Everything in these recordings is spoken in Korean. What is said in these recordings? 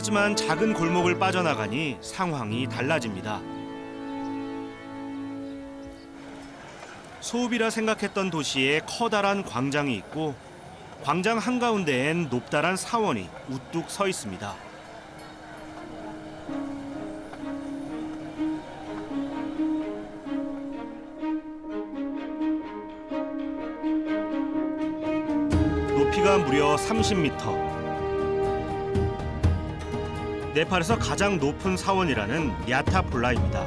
하지만 작은 골목을 빠져나가니 상황이 달라집니다. 소읍이라 생각했던 도시에 커다란 광장이 있고 광장 한가운데엔 높다란 사원이 우뚝 서 있습니다. 높이가 무려 30m. 네팔에서 가장 높은 사원이라는 야타폴라입니다.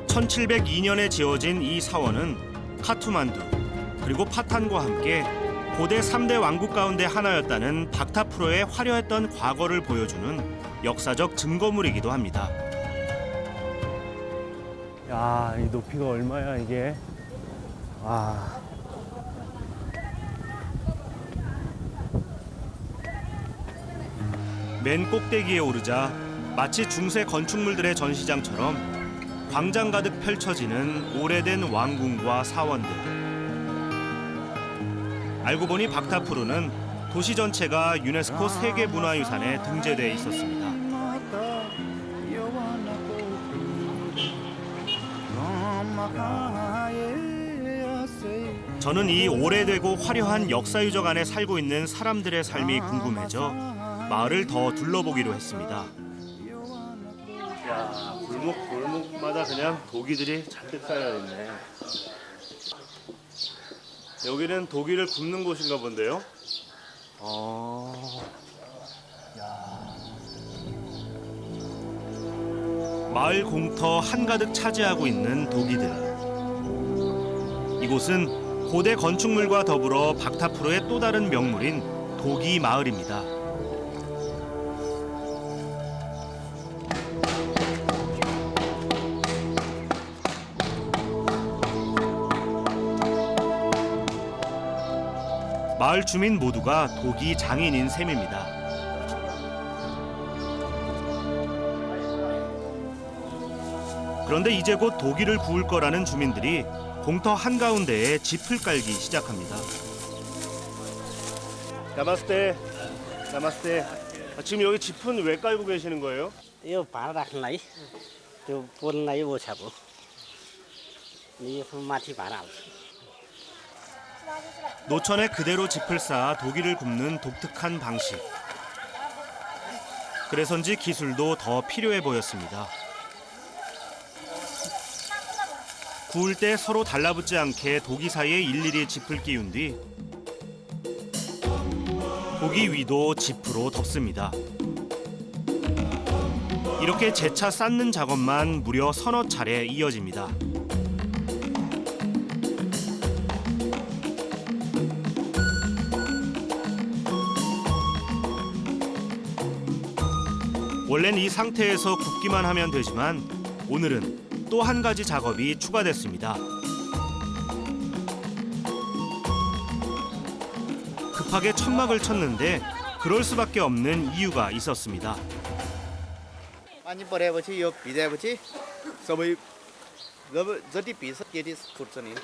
1702년에 지어진 이 사원은 카투만두 그리고 파탄과 함께 고대 3대 왕국 가운데 하나였다는 박타프로의 화려했던 과거를 보여주는 역사적 증거물이기도 합니다. 야, 이 높이가 얼마야 이게? 와. 맨 꼭대기에 오르자 마치 중세 건축물들의 전시장처럼 광장 가득 펼쳐지는 오래된 왕궁과 사원들. 알고 보니 박타프로는 도시 전체가 유네스코 세계문화유산에 등재돼 있었습니다. 저는 이 오래되고 화려한 역사유적 안에 살고 있는 사람들의 삶이 궁금해져 마을을 더 둘러보기로 했습니다. 야, 골목마다 그냥 도기들이 잔뜩 쌓여있네. 여기는 도기를 굽는 곳인가 본데요? 마을 공터 한가득 차지하고 있는 도기들. 이곳은 고대 건축물과 더불어 박타프로의 또 다른 명물인 도기 마을입니다. 마을 주민 모두가 도기 장인인 셈입니다. 그런데 이제 곧 도기를 구울 거라는 주민들이 공터 한가운데에 짚을 깔기 시작합니다. 나마스테. 지금 여기 짚은 왜 깔고 계시는 거예요? यो भाँडा राख्नलाई त्यो पोल्नलाई ओछ्याएको यो माथि भाँडा हाल्छ. 노천에 그대로 짚을 쌓아 도기를 굽는 독특한 방식. 그래서인지 기술도 더 필요해 보였습니다. 구울 때 서로 달라붙지 않게 도기 사이에 일일이 짚을 끼운 뒤 도기 위도 짚으로 덮습니다. 이렇게 재차 쌓는 작업만 무려 서너 차례 이어집니다. 원래는 이 상태에서 굽기만 하면 되지만 오늘은 또 한 가지 작업이 추가됐습니다. 급하게 천막을 쳤는데 그럴 수밖에 없는 이유가 있었습니다. पानी परेपछि यो भिजाएपछि सबै जति भिज्छ त्यति फुट्छ नि.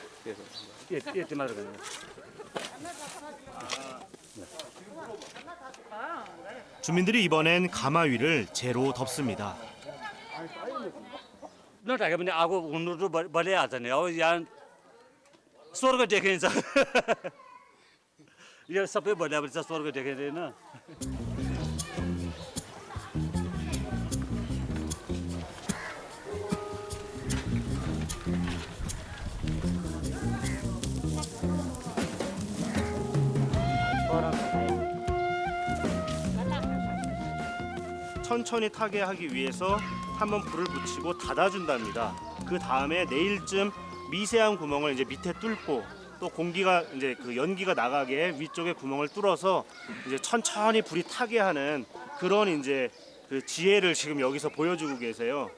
यति मात्र गर्नु. 주민들이 이번엔 가마 위를 재로 덮습니다. नढाक्यो भने आगो हुनु त बलिहाल्छ नि. अब यहाँ स्वर्ग देखिन्छ. यो सबै बलिएपछि चाहिँ स्वर्ग देखिँदैन. 천천히 타게 하기 위해서 한번 불을 붙이고 닫아준답니다. 그 다음에 내일쯤 미세한 구멍을 이제 밑에 뚫고 또 공기가 이제 그 연기가 나가게 위쪽에 구멍을 뚫어서 이제 천천히 불이 타게 하는 그런 이제 그 지혜를 지금 여기서 보여주고 계세요.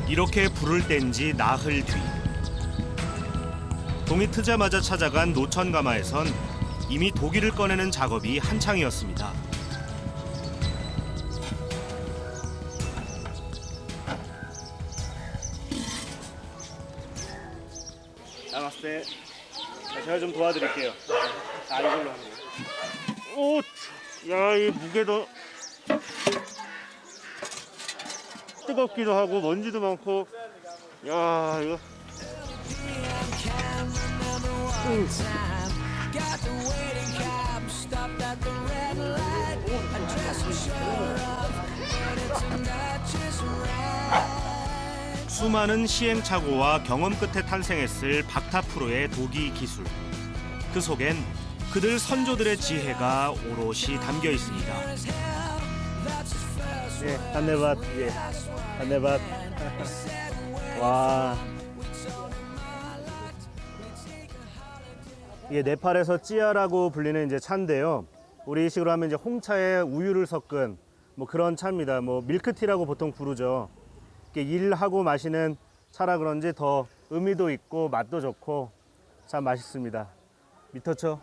이렇게 불을 뗀 지 나흘 뒤 동이 트자마자 찾아간 노천가마에선 이미 도기를 꺼내는 작업이 한창이었습니다. 나마스테. 자, 제가 좀 도와드릴게요. 자, 이걸로 하는 거. 오, 야, 이 무게도 뜨겁기도 하고 먼지도 많고. 야, 이거. 수많은 시행착오와 경험 끝에 탄생했을 박타 프로의 도기 기술. 그 속엔 그들 선조들의 지혜가 오롯이 담겨 있습니다. 예, 한네밭, 예, 한네밭. 와. 이게 네팔에서 찌아라고 불리는 이제 차인데요. 우리식으로 하면 이제 홍차에 우유를 섞은 뭐 그런 차입니다. 뭐 밀크티라고 보통 부르죠. 이게 일하고 마시는 차라 그런지 더 의미도 있고 맛도 좋고 참 맛있습니다. 미터쳐.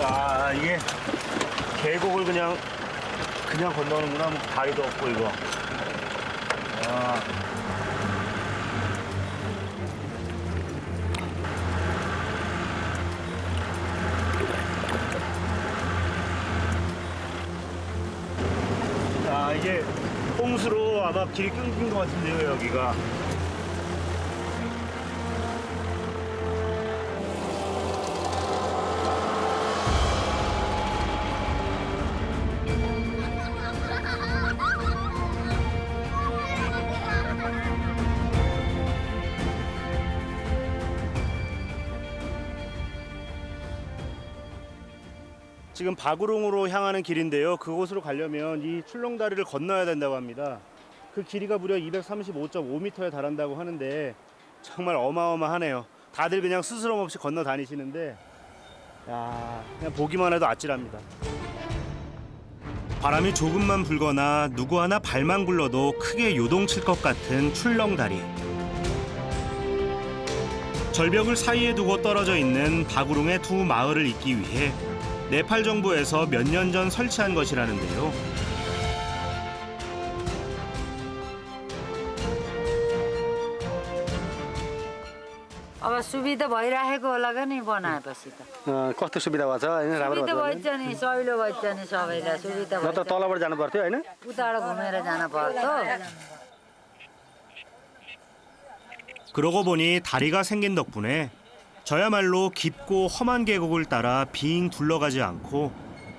야, 이게 계곡을 그냥 건너는구나. 뭐 다리도 없고 이거. 야. 자, 이게 홍수로 아마 길이 끊긴 것 같은데요, 여기가. 지금 바구릉으로 향하는 길인데요. 그곳으로 가려면 이 출렁다리를 건너야 된다고 합니다. 그 길이가 무려 235.5m에 달한다고 하는데 정말 어마어마하네요. 다들 그냥 스스럼 없이 건너 다니시는데 야, 그냥 보기만 해도 아찔합니다. 바람이 조금만 불거나 누구 하나 발만 굴러도 크게 요동칠 것 같은 출렁다리. 절벽을 사이에 두고 떨어져 있는 바구릉의 두 마을을 잇기 위해 네팔 정부에서 몇 년 전 설치한 것이라는데요. अब सुविधा भइराखेको होला क्या नि बनाएपछि त कस्तो सुविधा भएको छ होइन राम्रो सुविधा भएछ नि सहिलो भएछ नि सबैलाई सुविधा न त भएछ तलबाट जानु पर्थ्यो होइन उताबाट घुमेर जान पर्छ 그러고 보니 다리가 생긴 덕분에 저야말로 깊고 험한 계곡을 따라 빙 둘러가지 않고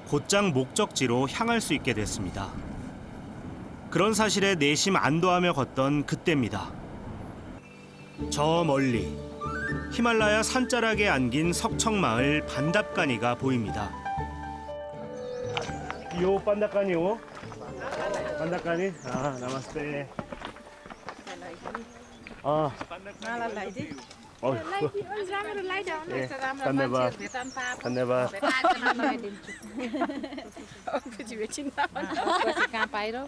곧장 목적지로 향할 수 있게 됐습니다. 그런 사실에 내심 안도하며 걷던 그때입니다. 저 멀리 히말라야 산자락에 안긴 석청마을 반답가니가 보입니다. 요 반답가니요? 반답가니? 아, 나마스테. 아. धन्यवाद धन्यवाद कहाँ पाइरौ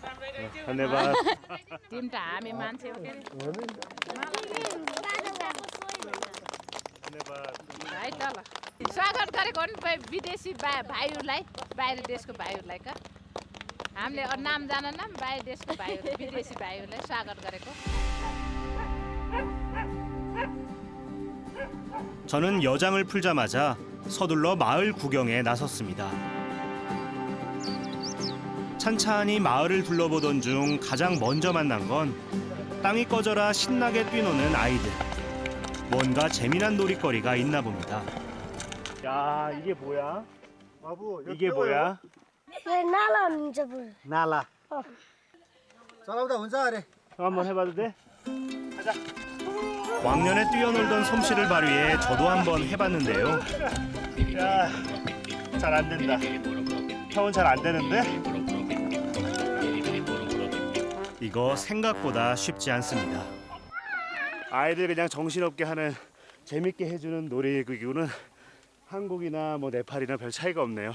धन्यवाद तिमी त हामी मान्छे हो भाइ तल स्वागत गरेको हो नि विदेशी भाइहरूलाई बाहिर देशको भाइहरूलाई का हामीले नाम जानेन बाहिर देशको भाइहरू विदेशी भाइहरूलाई स्वागत गरेको 저는 여장을 풀자마자 서둘러 마을 구경에 나섰습니다. 찬찬히 마을을 둘러보던 중 가장 먼저 만난 건 땅이 꺼져라 신나게 뛰노는 아이들. 뭔가 재미난 놀이거리가 있나 봅니다. 야, 이게 뭐야? 이게 뭐야? 나라 हुन्छ पुरा 나라. चलाउँदा हुन्छ अरे 한번 해봐도 돼? 왕년에 뛰어놀던 솜씨를 발휘해 저도 한번 해봤는데요. 야, 잘 안 된다. 형은 잘 안 되는데? 이거 생각보다 쉽지 않습니다. 아이들 그냥 정신없게 하는 재밌게 해주는 놀이기구는 한국이나 뭐 네팔이나 별 차이가 없네요.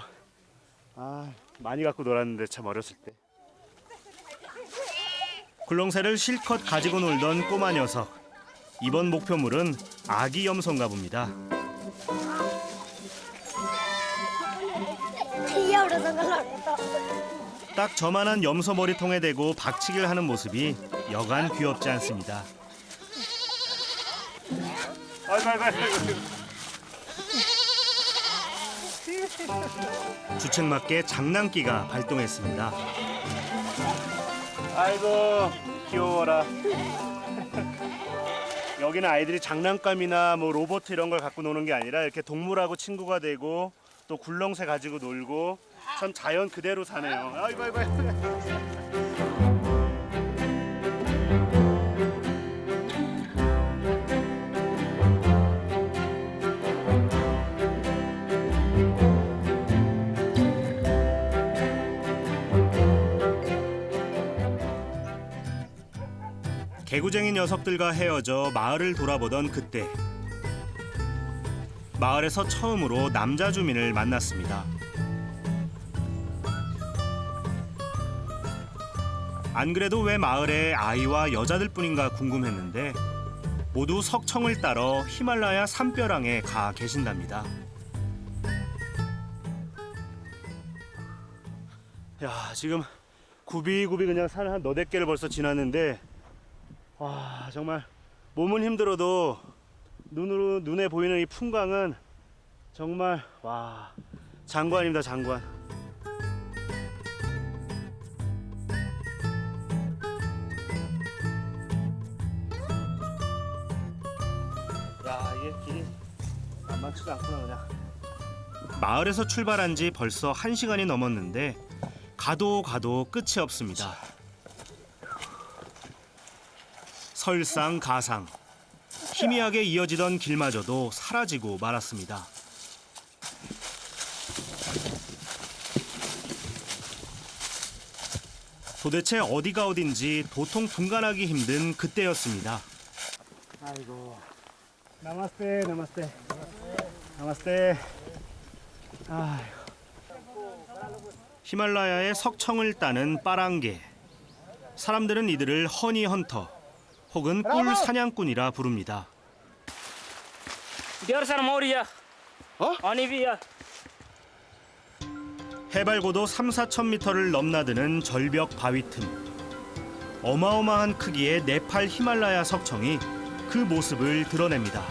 아, 많이 갖고 놀았는데 참 어렸을 때. 굴렁쇠를 실컷 가지고 놀던 꼬마 녀석. 이번 목표물은 아기 염소인가 봅니다. 딱 저만한 염소 머리통에 대고 박치기를 하는 모습이 여간 귀엽지 않습니다. 주책맞게 장난기가 발동했습니다. 아이고 귀여워라. 여기는 아이들이 장난감이나 뭐 로봇 이런 걸 갖고 노는 게 아니라 이렇게 동물하고 친구가 되고 또 굴렁쇠 가지고 놀고 참 자연 그대로 사네요. 아이고. 개구쟁이 녀석들과 헤어져 마을을 돌아보던 그때 마을에서 처음으로 남자 주민을 만났습니다. 안 그래도 왜 마을에 아이와 여자들뿐인가 궁금했는데 모두 석청을 따러 히말라야 산벼랑에 가 계신답니다. 야, 지금 굽이굽이 그냥 산 한 너댓 개를 벌써 지났는데 와, 정말 몸은 힘들어도 눈에 보이는 이 풍광은 정말 와, 장관입니다, 장관. 야, 이게 길이 만만치가 않구나 그냥. 마을에서 출발한 지 벌써 1시간이 넘었는데 가도 끝이 없습니다. 설상가상, 희미하게 이어지던 길마저도 사라지고 말았습니다. 도대체 어디가 어딘지 도통 분간하기 힘든 그때였습니다. 아이고, 나마스테. 아이고. 히말라야의 석청을 따는 빠랑개. 사람들은 이들을 허니헌터 혹은 꿀 사냥꾼이라 부릅니다. 해발고도 3-4천 미터를 넘나드는 절벽 바위 틈. 어마어마한 크기의 네팔 히말라야 석청이 그 모습을 드러냅니다.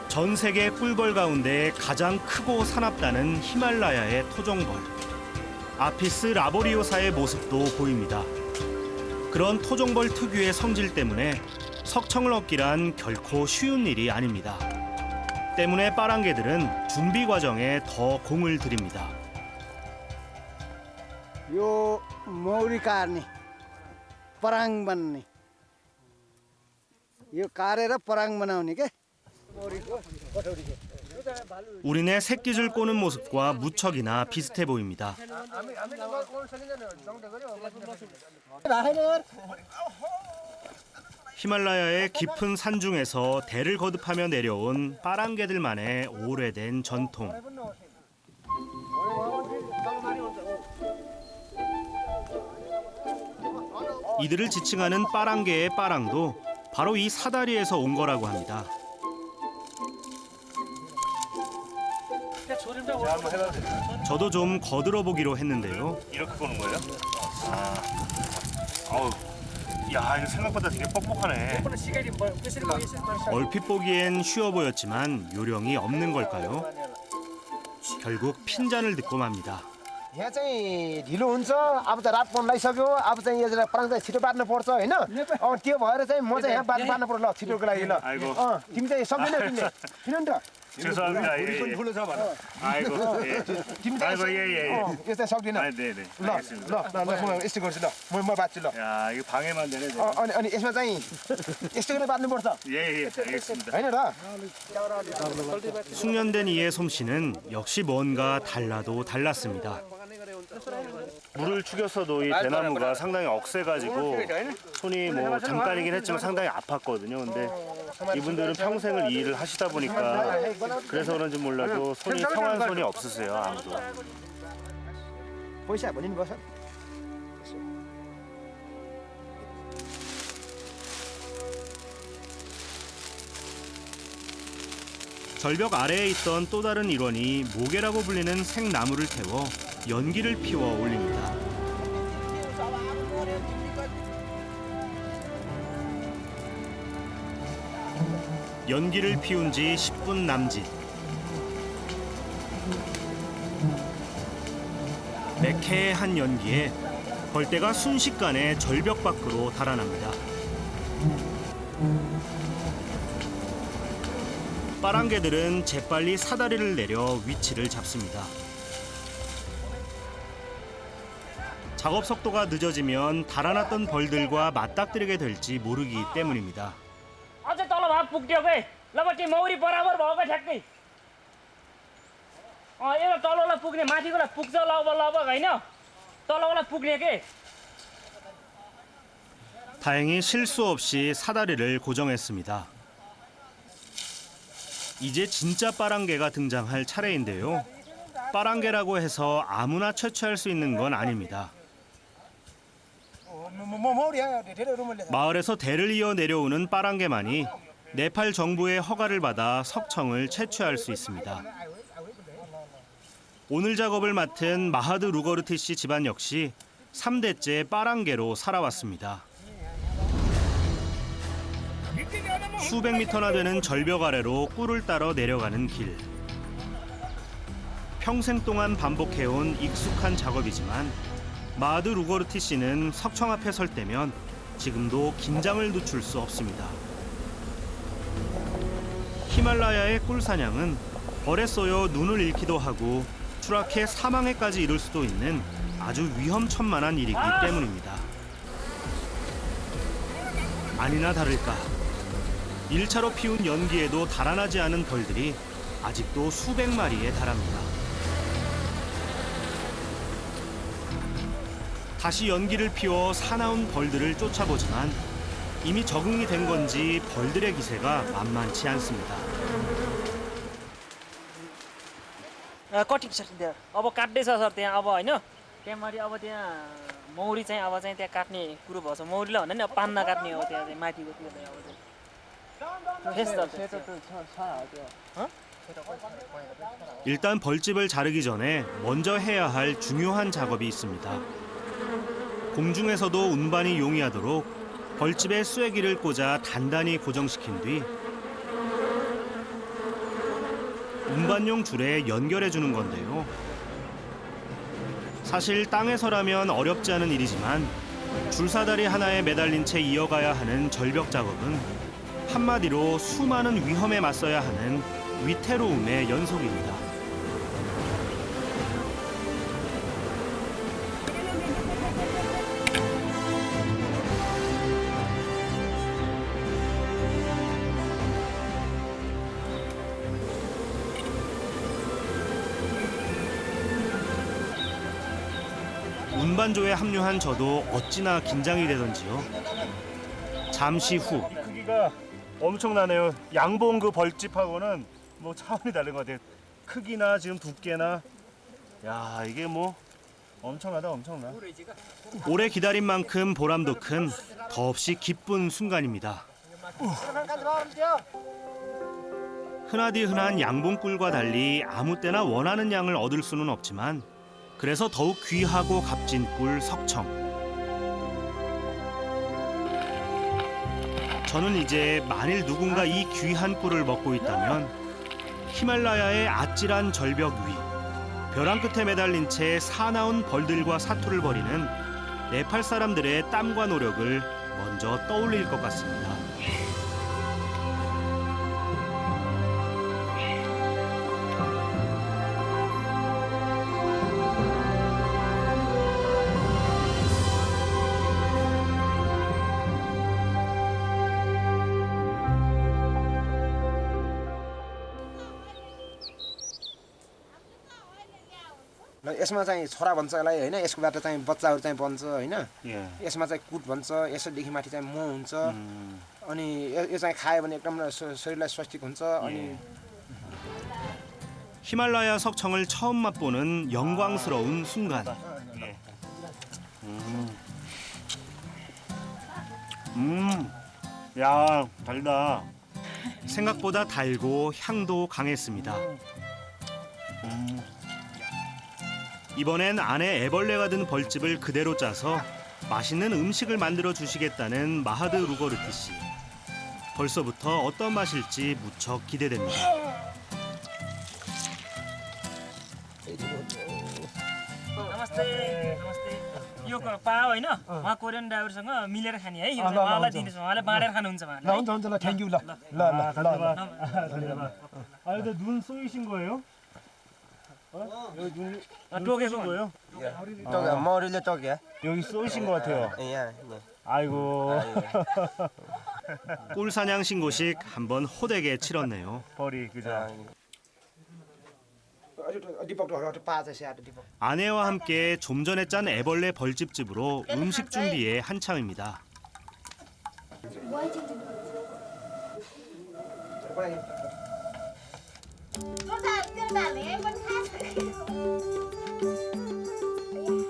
전 세계 꿀벌 가운데 가장 크고 사납다는 히말라야의 토종벌. 아피스 라보리오사의 모습도 보입니다. 그런 토종벌 특유의 성질 때문에 석청을 얻기란 결코 쉬운 일이 아닙니다. 때문에 빠랑개들은 준비 과정에 더 공을 들입니다. यो मौरी काट्ने पराङ बन्ने यो काटेर पराङ बनाउने के 우리네 새끼줄 꼬는 모습과 무척이나 비슷해 보입니다. 히말라야의 깊은 산중에서 대를 거듭하며 내려온 빠랑개들만의 오래된 전통. 이들을 지칭하는 빠랑개의 빠랑도 바로 이 사다리에서 온 거라고 합니다. 저도 좀 거들어 보기로 했는데요. 이렇게 거는 거예요? 아우, 야, 이거 생각보다 되게 뻑뻑하네. 얼핏 보기엔 쉬워 보였지만 요령이 없는 걸까요? 결국 핀잔을 듣고 맙니다. यहाँ चाहिँ ढिलो हुन्छ अब त रात पर्न लागिसक्यो अब चाहिँ यो पराङ चाहिँ छिटो बाट्नु पर्छ हैन त्यो भएर चाहिँ म चाहिँ यहाँ बाट्नु पर्छ ल छिटोको लागि ल तिमी चाहिँ सक्दैनौ तिमीले किन नि त 죄송합니다. 우리 손 예. 불러 잡아라. 아이고 예. 아이고 예예. यस्तै सक्दिनँ 아 네네. ल म यस्तो गर्छु ल म बाँच्छु ल 야 이거 방해만 되네. 제가. अनि यसमा चाहिँ यस्तो गरेर बाँध्नुपर्छ 예예 알겠습니다. होइन र 숙련된 이의 솜씨는 역시 뭔가 달라도 달랐습니다. 물을 죽였어도 이 대나무가 상당히 억세가지고 손이 뭐 잠깐이긴 했지만 상당히 아팠거든요. 근데 이분들은 평생을 이 일을 하시다 보니까 그래서 그런지 몰라도 손이 성한 손이 없으세요 아무도. पैसा भनिनुपर्छ 절벽 아래에 있던 또 다른 일원이 모개라고 불리는 생나무를 태워 연기를 피워 올립니다. 연기를 피운 지 10분 남짓. 매캐한 연기에 벌떼가 순식간에 절벽 밖으로 달아납니다. 빠랑개들은 재빨리 사다리를 내려 위치를 잡습니다. 작업 속도가 늦어지면 달아났던 벌들과 맞닥뜨리게 될지 모르기 때문입니다. अझै तल भए पुग्थ्यो के लगटी मौरी बराबर भएको ठ्याक्कै एउटा तललाई पुग्ने माथिकोलाई पुग्छ लगभग होइन तलकोलाई पुग्ने के 다행히 실수 없이 사다리를 고정했습니다. 이제 진짜 빠랑개가 등장할 차례인데요. 빠랑개라고 해서 아무나 채취할 수 있는 건 아닙니다. मौरिया धेरै रुमले 마을에서 대를 이어 내려오는 빠랑개만이 네팔 정부의 허가를 받아 석청을 채취할 수 있습니다. 오늘 작업을 맡은 마하드 루거르티 씨 집안 역시 3대째 빠랑개로 살아왔습니다. 수백 미터나 되는 절벽 아래로 꿀을 따러 내려가는 길. 평생 동안 반복해온 익숙한 작업이지만 마하드 루거르티 씨는 석청 앞에 설 때면 지금도 긴장을 늦출 수 없습니다. 히말라야의 꿀 사냥은 벌에 쏘여 눈을 잃기도 하고 추락해 사망에까지 이를 수도 있는 아주 위험천만한 일이기 때문입니다. 아니나 다를까 1차로 피운 연기에도 달아나지 않은 벌들이 아직도 수백 마리에 달합니다. 다시 연기를 피워 사나운 벌들을 쫓아보지만 이미 적응이 된 건지 벌들의 기세가 만만치 않습니다. कटिङ छ त्यहाँ अब काट्दैछ सर त्यहाँ अब होइन त्यहाँमाथि अब त्यहाँ मौरी चाहिँ अब चाहिँ त्यहाँ काट्ने कुरो भएको छ मौरीले भन्दा नि अब पान नकाट्ने हो त्यहाँ चाहिँ माथिको त्यो चाहिँ अब 일단 벌집을 자르기 전에 먼저 해야 할 중요한 작업이 있습니다. 공중에서도 운반이 용이하도록 벌집에 쐐기를 꽂아 단단히 고정시킨 뒤 운반용 줄에 연결해 주는 건데요. 사실 땅에서라면 어렵지 않은 일이지만 줄사다리 하나에 매달린 채 이어가야 하는 절벽 작업은 한마디로 수많은 위험에 맞서야 하는 위태로움의 연속입니다. 운반조에 합류한 저도 어찌나 긴장이 되던지요. 잠시 후 크기가 엄청나네요. 양봉 그 벌집하고는 뭐 차원이 다른 것 같아요. 크기나 지금 두께나 야 이게 뭐 엄청나다 엄청나. 오래 기다린 만큼 보람도 큰 더없이 기쁜 순간입니다. 흔하디 흔한 양봉꿀과 달리 아무 때나 원하는 양을 얻을 수는 없지만 그래서 더욱 귀하고 값진 꿀 석청. 저는 이제 만일 누군가 이 귀한 꿀을 먹고 있다면 히말라야의 아찔한 절벽 위 벼랑 끝에 매달린 채 사나운 벌들과 사투를 벌이는 네팔 사람들의 땀과 노력을 먼저 떠올릴 것 같습니다. ल यसमा चाहिँ छोरा भन्छ यसलाई होइन, यसकोबाट चाहिँ बच्चाहरू चाहिँ बन्छ होइन, 예. यसमा चाहिँ कुट भन्छ, यसैदेखि माथि चाहिँ मह हुन्छ, अनि यो चाहिँ खायो भने एकदम शरीरलाई स्वास्थ्य हुन्छ। अनि 히말라야 석청을 처음 맛보는 영광스러운 순간. 야, 달다. 생각보다 달고 향도 강했습니다. 이번엔 안에 애벌레가 든 벌집을 그대로 짜서 맛있는 음식을 만들어 주시겠다는 마하드 루거르티 씨. 벌써부터 어떤 맛일지 무척 기대됩니다. नमस्ते नमस्ते यो पाओ होइन उहाँ कोरियन ड्राइभरसँग मिलेर खाने है यो चाहिँ उहाँलाई दिनुहोस् उहाँले बाँडेर खानुहुन्छ ल हुन्छ हुन्छ ल थ्याङ्क यू ल ल ल 아, 근데 눈 쏘이신 거예요? टोकेको 거예요? मौरीले टोक्यो 여기 쏘이신 것 같아요. यहाँ 아이고. 꿀사냥 신고식 한번 호되게 치렀네요. 벌이 그죠? 디박도 빠져 시아도 디박. 아내와 함께 좀 전에 짠 애벌레 벌집집으로 음식 준비에 한창입니다.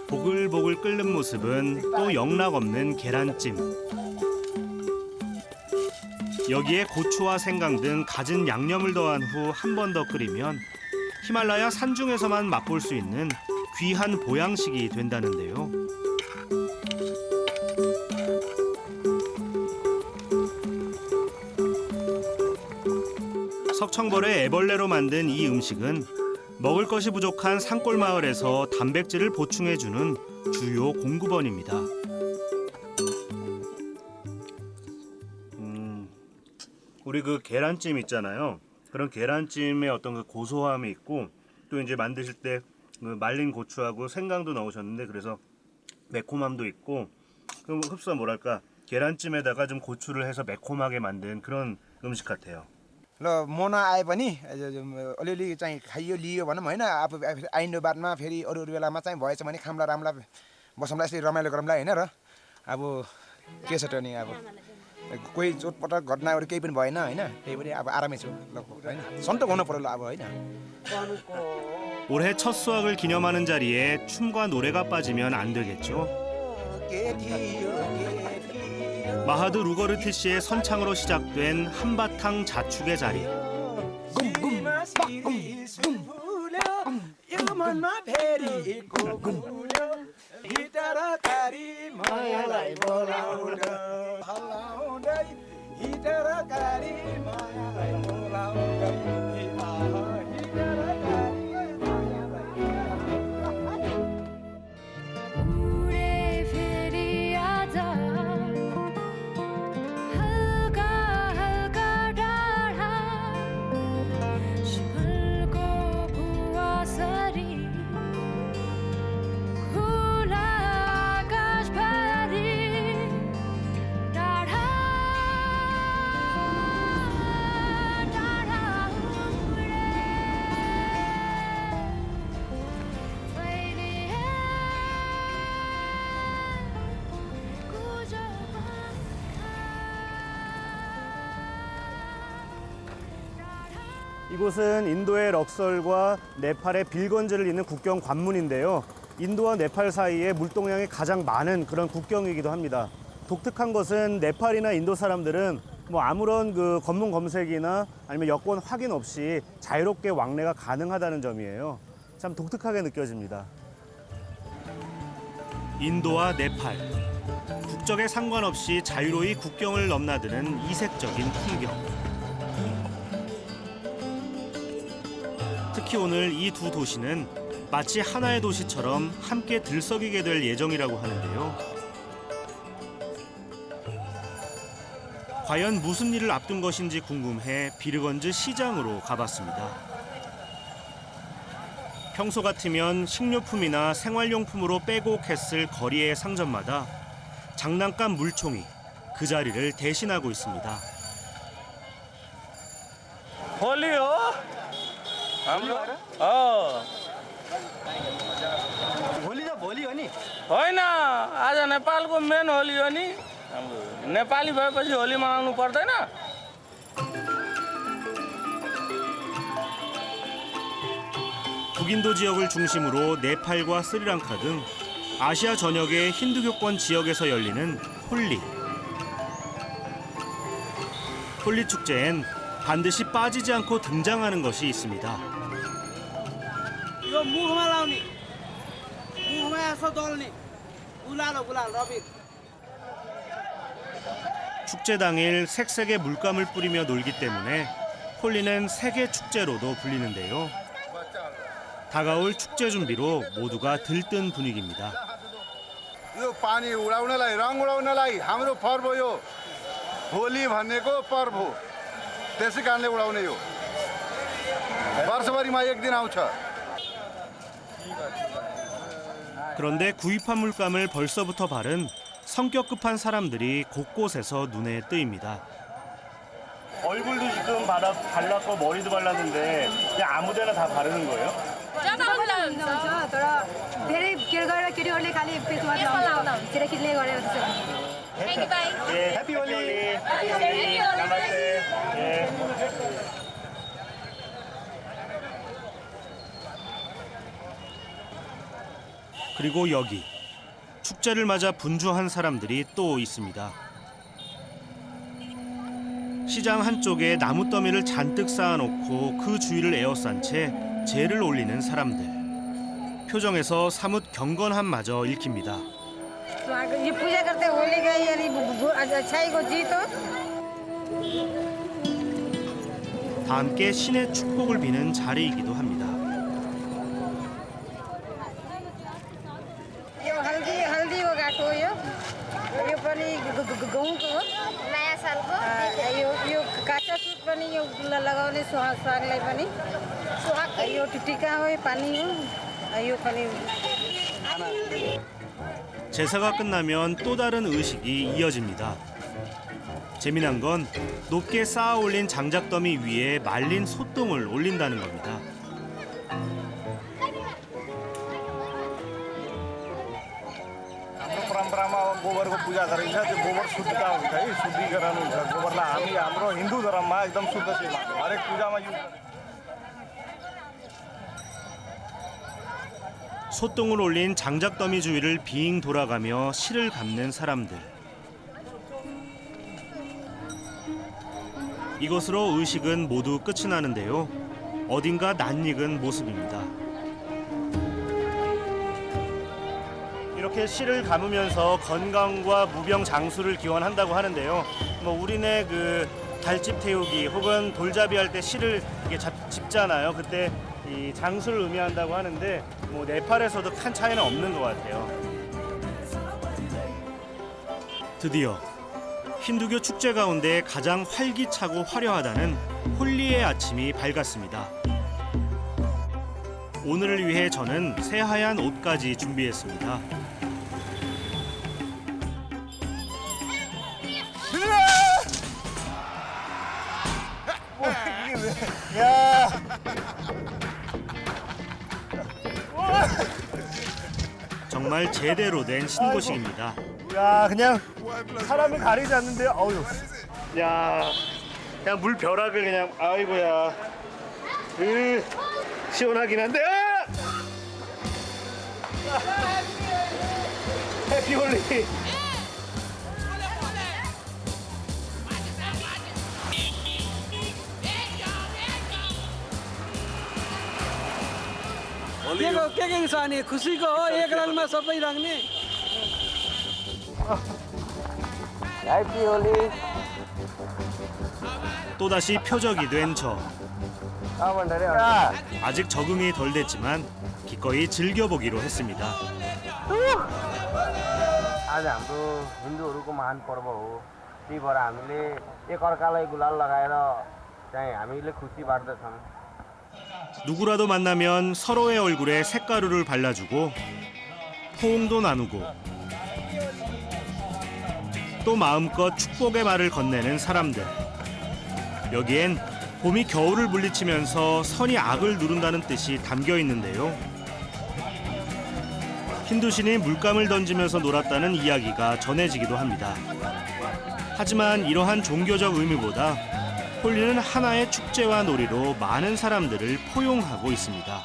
보글보글 끓는 모습은 또 영락없는 계란찜. 여기에 고추와 생강 등 갖은 양념을 더한 후 한 번 더 끓이면 히말라야 산중에서만 맛볼 수 있는 귀한 보양식이 된다는데요. 석청벌의 애벌레로 만든 이 음식은 먹을 것이 부족한 산골 마을에서 단백질을 보충해주는 주요 공급원입니다. 우리 그 계란찜 있잖아요. 그런 계란찜의 어떤 그 고소함이 있고 또 이제 만드실 때 그 말린 고추하고 생강도 넣으셨는데 그래서 매콤함도 있고 그 흡수가 뭐랄까 계란찜에다가 좀 고추를 해서 매콤하게 만든 그런 음식 같아요. ल मोना आए पनि अलिअलि चाहिँ खाइयो लियो भनौँ होइन, अब आइन्डो बादमा फेरि अरू अरू बेलामा चाहिँ भएछ भने खाम्ला राम्ला बसौँला यसरी रमाइलो गरौँला होइन। र अब के छ त नि अब कोही चोटपटक घटनाहरू केही पनि भएन होइन, त्यही पनि अब आरामै छु लगभग होइन, सन्तोक हुनु पर्यो ल अब होइन। 올해 첫 수확을 기념하는 자리에 춤과 노래가 빠지면 안 되겠죠. 마하드 루거르티 씨의 선창으로 시작된 한바탕 자축의 자리. 이곳은 인도의 럭설과 네팔의 빌건즈를 잇는 국경 관문인데요. 인도와 네팔 사이에 물동량이 가장 많은 그런 국경이기도 합니다. 독특한 것은 네팔이나 인도 사람들은 뭐 아무런 그 검문 검색이나 아니면 여권 확인 없이 자유롭게 왕래가 가능하다는 점이에요. 참 독특하게 느껴집니다. 인도와 네팔. 국적에 상관없이 자유로이 국경을 넘나드는 이색적인 풍경. 특히 오늘 이 두 도시는 마치 하나의 도시처럼 함께 들썩이게 될 예정이라고 하는데요. 과연 무슨 일을 앞둔 것인지 궁금해 비르건즈 시장으로 가봤습니다. 평소 같으면 식료품이나 생활용품으로 빼곡했을 거리의 상점마다 장난감 물총이 그 자리를 대신하고 있습니다. होली हो हाम्रो होइन आज नेपालको मेन होली हो नि नेपाली भएपछि होली मनाउनु पर्दैन 북인도 지역을 중심으로 네팔과 스리랑카 등 아시아 전역의 힌두교권 지역에서 열리는 홀리. 홀리 축제엔 반드시 빠지지 않고 등장하는 것이 있습니다. यो मुखमा लाउने मुखमा यसो दल्ने गुलाल रबिर 축제 당일 색색의 물감을 뿌리며 놀기 때문에 홀리는 세계 축제로도 불리는데요. 다가올 축제 준비로 모두가 들뜬 분위기입니다. यो पानी उडाउनलाई रङ उडाउनलाई हाम्रो पर्व यो होली भन्नेको पर्व हो त्यसै कारणले उडाउने यो वर्षभरिमा एक दिन आउँछ. 그런데 구입한 물감을 벌써부터 바른 성격 급한 사람들이 곳곳에서 눈에 띄입니다. 얼굴도 지금 발랐고 머리도 발랐는데 그냥 아무데나 다 바르는 거예요? तर धेरै केयर गरेर केटीहरूले खालि फेसमा लाउँछ केटाकेटीले गरेर त्यसो 예, 해피 홀리. 나마스테. 예. 그리고 여기 축제를 맞아 분주한 사람들이 또 있습니다. 시장 한쪽에 나무 더미를 잔뜩 쌓아놓고 그 주위를 에워싼 채 재를 올리는 사람들. 표정에서 사뭇 경건함마저 읽힙니다. ये पूजा करते होली का यानी अच्छाई को जीत हो 다 함께 신의 축복을 비는 자리이기도 합니다. यो हल्दी को गाठो यो पनि गहुँको हो नयाँ सालको यो काँचा सुट पनि यो लगाउने सुहागलाई पनि यो टिका हो यो पानी हो यो पनि 제사가 끝나면 또 다른 의식이 이어집니다. 재미난 건 높게 쌓아 올린 장작더미 위에 말린 소똥을 올린다는 겁니다. हाम्रो परम्परामा गोबरको पूजा गरिन्छ त्यो गोबर शुद्धता हुन्छ है शुद्धिकरण हुन्छ गोबरलाई हामी हाम्रो हिन्दू धर्ममा एकदम शुद्ध चाहिँ मान्छौँ हरेक पूजामा युज 소똥을 올린 장작더미 주위를 빙 돌아가며 실을 감는 사람들. 이것으로 의식은 모두 끝이 나는데요. 어딘가 낯익은 모습입니다. 이렇게 실을 감으면서 건강과 무병 장수를 기원한다고 하는데요. 뭐 우리네 그 달집 태우기 혹은 돌잡이 할 때 실을 이렇게 집잖아요. 그때 이 장수를 의미한다고 하는데 뭐 네팔에서도 큰 차이는 없는 것 같아요. 드디어 힌두교 축제 가운데 가장 활기차고 화려하다는 홀리의 아침이 밝았습니다. 오늘을 위해 저는 새하얀 옷까지 준비했습니다. 야! 정말 제대로 된 신고식입니다. 야, 그냥 사람을 가리지 않는데요. 어우, 야, 그냥 물 벼락을 그냥 아이고야, 시원하긴 한데. 해피 홀리. के छ अनि खुसीको हो एक रङमा सबै रङ्ने ह्याप्पी होली 또다시 표적이 된 저. 아직 적응이 덜 됐지만 기꺼이 즐겨보기로 했습니다. आज हाम्रो हिन्दूहरूको महान पर्व हो त्यही भएर हामीले एकअर्कालाई गुलाल लगाएर चाहिँ हामीले खुसी बाँड्दछौँ 누구라도 만나면 서로의 얼굴에 색가루를 발라주고 포옹도 나누고 또 마음껏 축복의 말을 건네는 사람들. 여기엔 봄이 겨울을 물리치면서 선이 악을 누른다는 뜻이 담겨 있는데요. 힌두신이 물감을 던지면서 놀았다는 이야기가 전해지기도 합니다. 하지만 이러한 종교적 의미보다 홀리는 하나의 축제와 놀이로 많은 사람들을 포용하고 있습니다.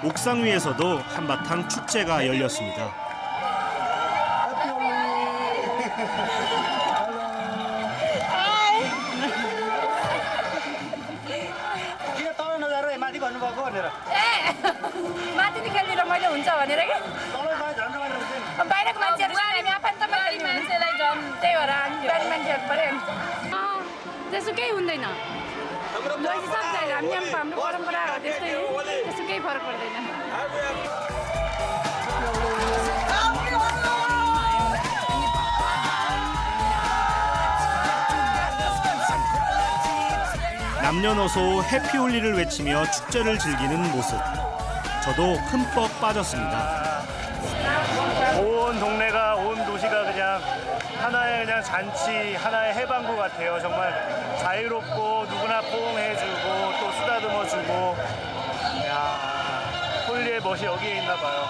옥상 위에서도 한바탕 축제가 열렸습니다. माथि त खेल्ने रमाइलो हुन्छ भनेर के बाहिरको मान्छेहरू हामी आफन्त मान्छेलाई झन् त्यही भएर हामी बाहिर मान्छेहरू पऱ्यो त्यस्तो केही हुँदैन जति सक्छ हामी हाम्रो परम्परा हो त्यस्तै हो त्यस्तो केही फरक पर्दैन 남녀노소 해피홀리를 외치며 축제를 즐기는 모습. 저도 흠뻑 빠졌습니다. 온 동네가, 온 도시가 그냥 하나의 그냥 잔치, 하나의 해방구 같아요. 정말 자유롭고 누구나 포옹해주고 또 쓰다듬어주고. 야, 홀리의 멋이 여기에 있나 봐요.